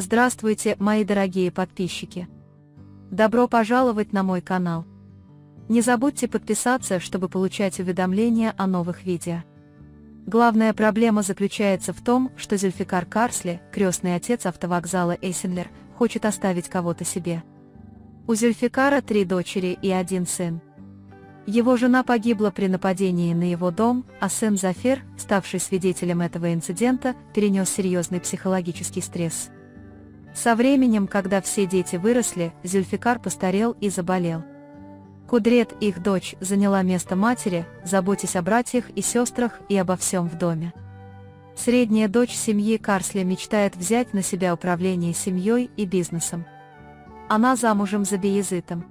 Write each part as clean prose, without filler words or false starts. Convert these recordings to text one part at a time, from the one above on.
Здравствуйте, мои дорогие подписчики! Добро пожаловать на мой канал. Не забудьте подписаться, чтобы получать уведомления о новых видео. Главная проблема заключается в том, что Зульфикар Карсли, крестный отец автовокзала Эйсенлер, хочет оставить кого-то себе. У Зульфикара 3 дочери и 1 сын. Его жена погибла при нападении на его дом, а сын Зафер, ставший свидетелем этого инцидента, перенес серьезный психологический стресс. Со временем, когда все дети выросли, Зульфикар постарел и заболел. Кудрет, их дочь, заняла место матери, заботясь о братьях и сестрах и обо всем в доме. Средняя дочь семьи Карсли мечтает взять на себя управление семьей и бизнесом. Она замужем за Бейезитом.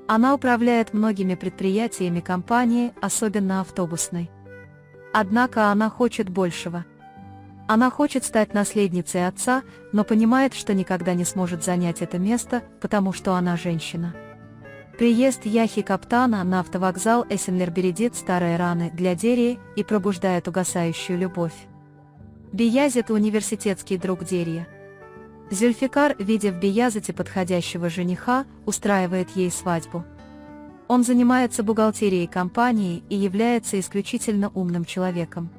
Она управляет многими предприятиями компании, особенно автобусной. Однако она хочет большего. Она хочет стать наследницей отца, но понимает, что никогда не сможет занять это место, потому что она женщина. Приезд Яхи Каптана на автовокзал Эйсенлер бередит старые раны для Дерии и пробуждает угасающую любовь. Бейязит – университетский друг Дерии. Зульфикар, видя в Бейязите подходящего жениха, устраивает ей свадьбу. Он занимается бухгалтерией компании и является исключительно умным человеком.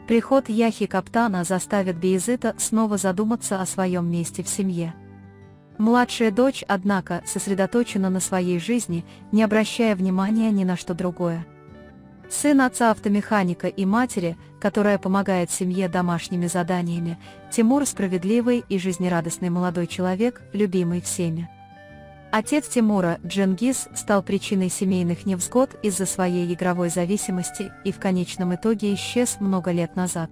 Приход Яхи Каптана заставит Бейезита снова задуматься о своем месте в семье. Младшая дочь, однако, сосредоточена на своей жизни, не обращая внимания ни на что другое. Сын отца автомеханика и матери, которая помогает семье домашними заданиями, Тимур – справедливый и жизнерадостный молодой человек, любимый всеми. Отец Тимура, Дженгиз, стал причиной семейных невзгод из-за своей игровой зависимости и в конечном итоге исчез много лет назад.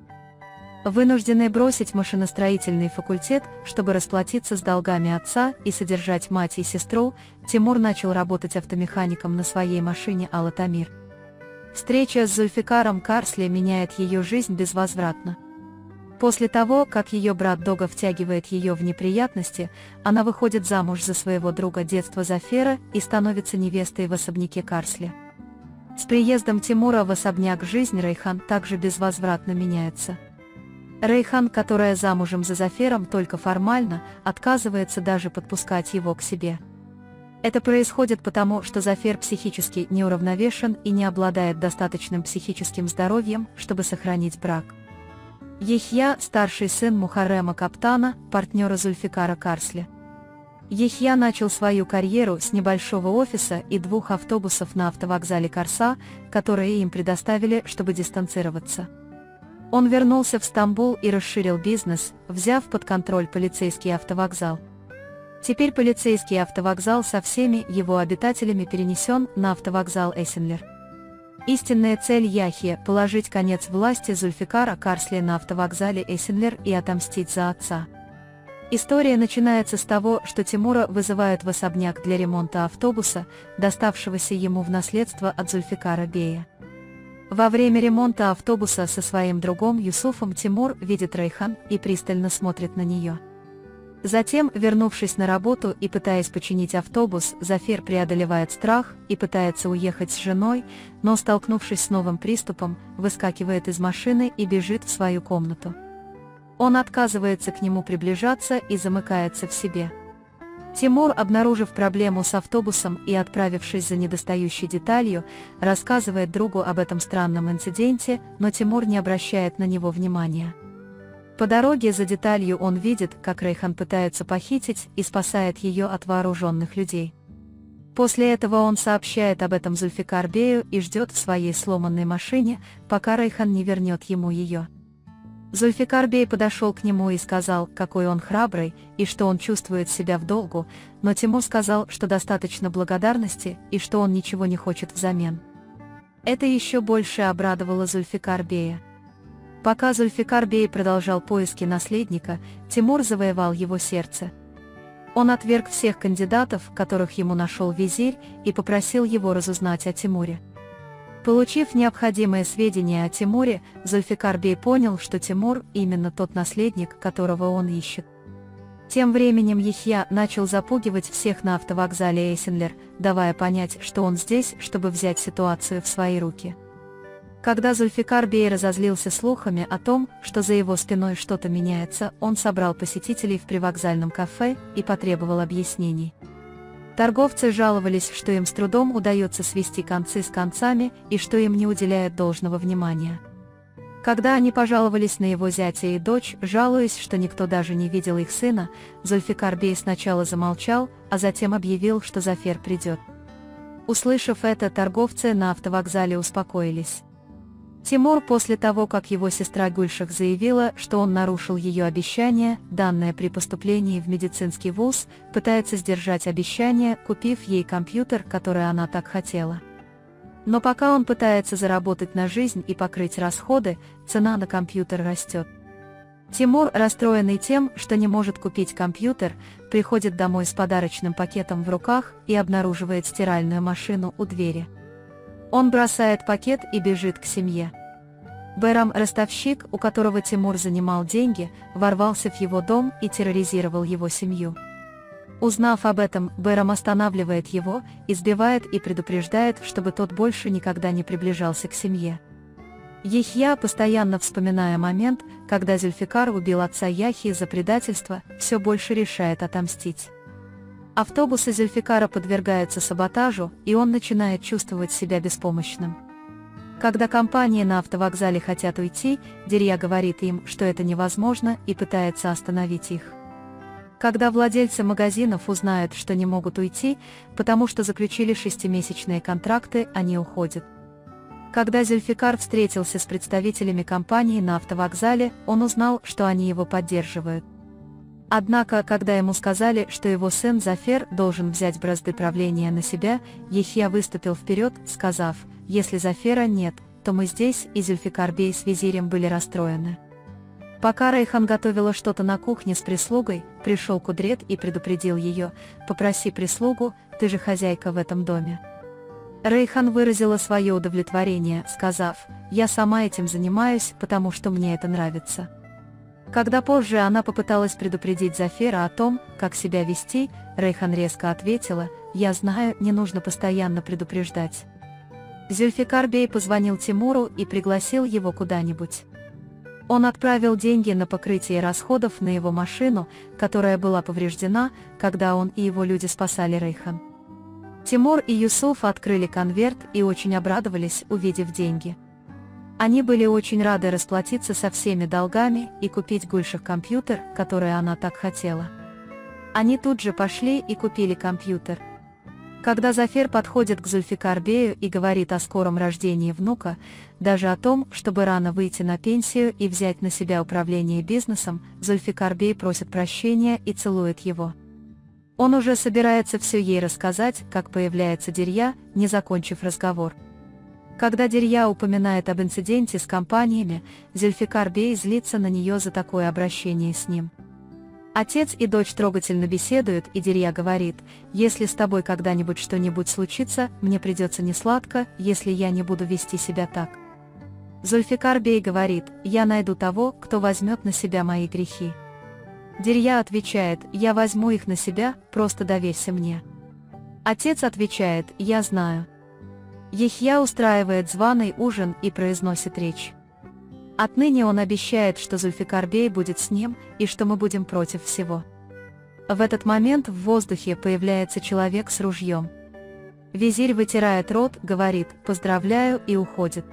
Вынужденный бросить машиностроительный факультет, чтобы расплатиться с долгами отца и содержать мать и сестру, Тимур начал работать автомехаником на своей машине Алатамир. Встреча с Зульфикаром Карсли меняет ее жизнь безвозвратно. После того, как ее брат Дога втягивает ее в неприятности, она выходит замуж за своего друга детства Зафера и становится невестой в особняке Карсли. С приездом Тимура в особняк жизнь Рейхан также безвозвратно меняется. Рейхан, которая замужем за Зафером только формально, отказывается даже подпускать его к себе. Это происходит потому, что Зафер психически неуравновешен и не обладает достаточным психическим здоровьем, чтобы сохранить брак. Яхья – старший сын Мухаррема Каптана, партнера Зульфикара Карсли. Яхья начал свою карьеру с небольшого офиса и 2 автобусов на автовокзале Карса, которые им предоставили, чтобы дистанцироваться. Он вернулся в Стамбул и расширил бизнес, взяв под контроль полицейский автовокзал. Теперь полицейский автовокзал со всеми его обитателями перенесен на автовокзал Эйсенлер. Истинная цель Яхьи – положить конец власти Зульфикара Карсли на автовокзале Эйсенлер и отомстить за отца. История начинается с того, что Тимура вызывают в особняк для ремонта автобуса, доставшегося ему в наследство от Зульфикара Бея. Во время ремонта автобуса со своим другом Юсуфом Тимур видит Рейхан и пристально смотрит на нее. Затем, вернувшись на работу и пытаясь починить автобус, Зафер преодолевает страх и пытается уехать с женой, но, столкнувшись с новым приступом, выскакивает из машины и бежит в свою комнату. Он отказывается к нему приближаться и замыкается в себе. Тимур, обнаружив проблему с автобусом и отправившись за недостающей деталью, рассказывает другу об этом странном инциденте, но Тимур не обращает на него внимания. По дороге за деталью он видит, как Рейхан пытается похитить и спасает ее от вооруженных людей. После этого он сообщает об этом Зульфикар Бею и ждет в своей сломанной машине, пока Рейхан не вернет ему ее. Зульфикар Бей подошел к нему и сказал, какой он храбрый и что он чувствует себя в долгу, но Тимур сказал, что достаточно благодарности и что он ничего не хочет взамен. Это еще больше обрадовало Зульфикар Бея. Пока Зульфикар Бей продолжал поиски наследника, Тимур завоевал его сердце. Он отверг всех кандидатов, которых ему нашел визирь, и попросил его разузнать о Тимуре. Получив необходимые сведения о Тимуре, Зульфикар Бей понял, что Тимур именно тот наследник, которого он ищет. Тем временем Яхья начал запугивать всех на автовокзале Эйсенлер, давая понять, что он здесь, чтобы взять ситуацию в свои руки. Когда Зульфикар Бей разозлился слухами о том, что за его спиной что-то меняется, он собрал посетителей в привокзальном кафе и потребовал объяснений. Торговцы жаловались, что им с трудом удается свести концы с концами и что им не уделяют должного внимания. Когда они пожаловались на его зятя и дочь, жалуясь, что никто даже не видел их сына, Зульфикар Бей сначала замолчал, а затем объявил, что Зафер придет. Услышав это, торговцы на автовокзале успокоились. Тимур, после того, как его сестра Гульшах заявила, что он нарушил ее обещание, данное при поступлении в медицинский вуз, пытается сдержать обещание, купив ей компьютер, который она так хотела. Но пока он пытается заработать на жизнь и покрыть расходы, цена на компьютер растет. Тимур, расстроенный тем, что не может купить компьютер, приходит домой с подарочным пакетом в руках и обнаруживает стиральную машину у двери. Он бросает пакет и бежит к семье. Байрам, ростовщик, у которого Тимур занимал деньги, ворвался в его дом и терроризировал его семью. Узнав об этом, Байрам останавливает его, избивает и предупреждает, чтобы тот больше никогда не приближался к семье. Яхья, постоянно вспоминая момент, когда Зульфикар убил отца Яхьи за предательство, все больше решает отомстить. Автобусы Зульфикара подвергаются саботажу, и он начинает чувствовать себя беспомощным. Когда компании на автовокзале хотят уйти, Дерья говорит им, что это невозможно, и пытается остановить их. Когда владельцы магазинов узнают, что не могут уйти, потому что заключили 6-месячные контракты, они уходят. Когда Зульфикар встретился с представителями компании на автовокзале, он узнал, что они его поддерживают. Однако, когда ему сказали, что его сын Зафер должен взять бразды правления на себя, Яхья выступил вперед, сказав: «Если Зафера нет, то мы здесь», и Зульфикар Бей с визирем были расстроены. Пока Рейхан готовила что-то на кухне с прислугой, пришел Кудрет и предупредил ее: «Попроси прислугу, ты же хозяйка в этом доме». Рейхан выразила свое удовлетворение, сказав: «Я сама этим занимаюсь, потому что мне это нравится». Когда позже она попыталась предупредить Зафера о том, как себя вести, Рейхан резко ответила: «Я знаю, не нужно постоянно предупреждать». Зульфикар Бей позвонил Тимуру и пригласил его куда-нибудь. Он отправил деньги на покрытие расходов на его машину, которая была повреждена, когда он и его люди спасали Рейхан. Тимур и Юсуф открыли конверт и очень обрадовались, увидев деньги. Они были очень рады расплатиться со всеми долгами и купить Гульшах компьютер, который она так хотела. Они тут же пошли и купили компьютер. Когда Зафер подходит к Зульфикар Бею и говорит о скором рождении внука, даже о том, чтобы рано выйти на пенсию и взять на себя управление бизнесом, Зульфикар Бей просит прощения и целует его. Он уже собирается все ей рассказать, как появляется Дерья, не закончив разговор. Когда Дерья упоминает об инциденте с компаниями, Зульфикар Бей злится на нее за такое обращение с ним. Отец и дочь трогательно беседуют, и Дерья говорит: «Если с тобой когда-нибудь что-нибудь случится, мне придется несладко, если я не буду вести себя так». Зульфикар Бей говорит: «Я найду того, кто возьмет на себя мои грехи». Дерья отвечает: «Я возьму их на себя, просто доверься мне». Отец отвечает: «Я знаю». Яхья устраивает званый ужин и произносит речь. Отныне он обещает, что Зульфикар Бей будет с ним, и что мы будем против всего. В этот момент в воздухе появляется человек с ружьем. Визирь вытирает рот, говорит: «Поздравляю», и уходит.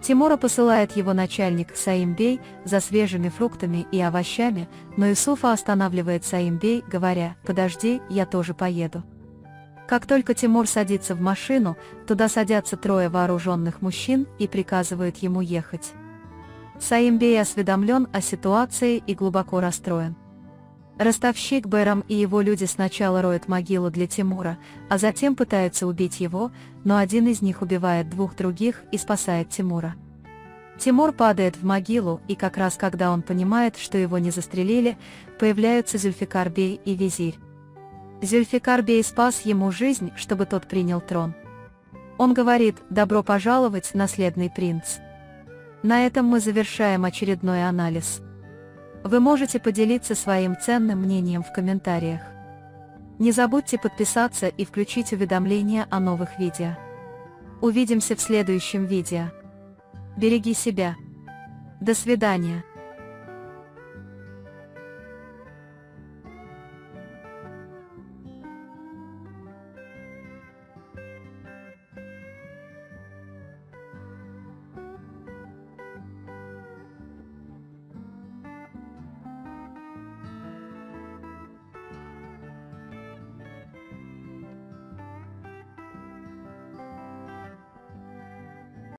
Тимура посылает его начальник Саим Бей за свежими фруктами и овощами, но Юсуфа останавливает Саим Бей, говоря: «Подожди, я тоже поеду». Как только Тимур садится в машину, туда садятся 3 вооруженных мужчин и приказывают ему ехать. Саим Бей осведомлен о ситуации и глубоко расстроен. Ростовщик Байрам и его люди сначала роют могилу для Тимура, а затем пытаются убить его, но один из них убивает 2 других и спасает Тимура. Тимур падает в могилу, и как раз когда он понимает, что его не застрелили, появляются Зульфикар Бей и визирь. Зульфикар Бей спас ему жизнь, чтобы тот принял трон. Он говорит: «Добро пожаловать, наследный принц». На этом мы завершаем очередной анализ. Вы можете поделиться своим ценным мнением в комментариях. Не забудьте подписаться и включить уведомления о новых видео. Увидимся в следующем видео. Береги себя. До свидания.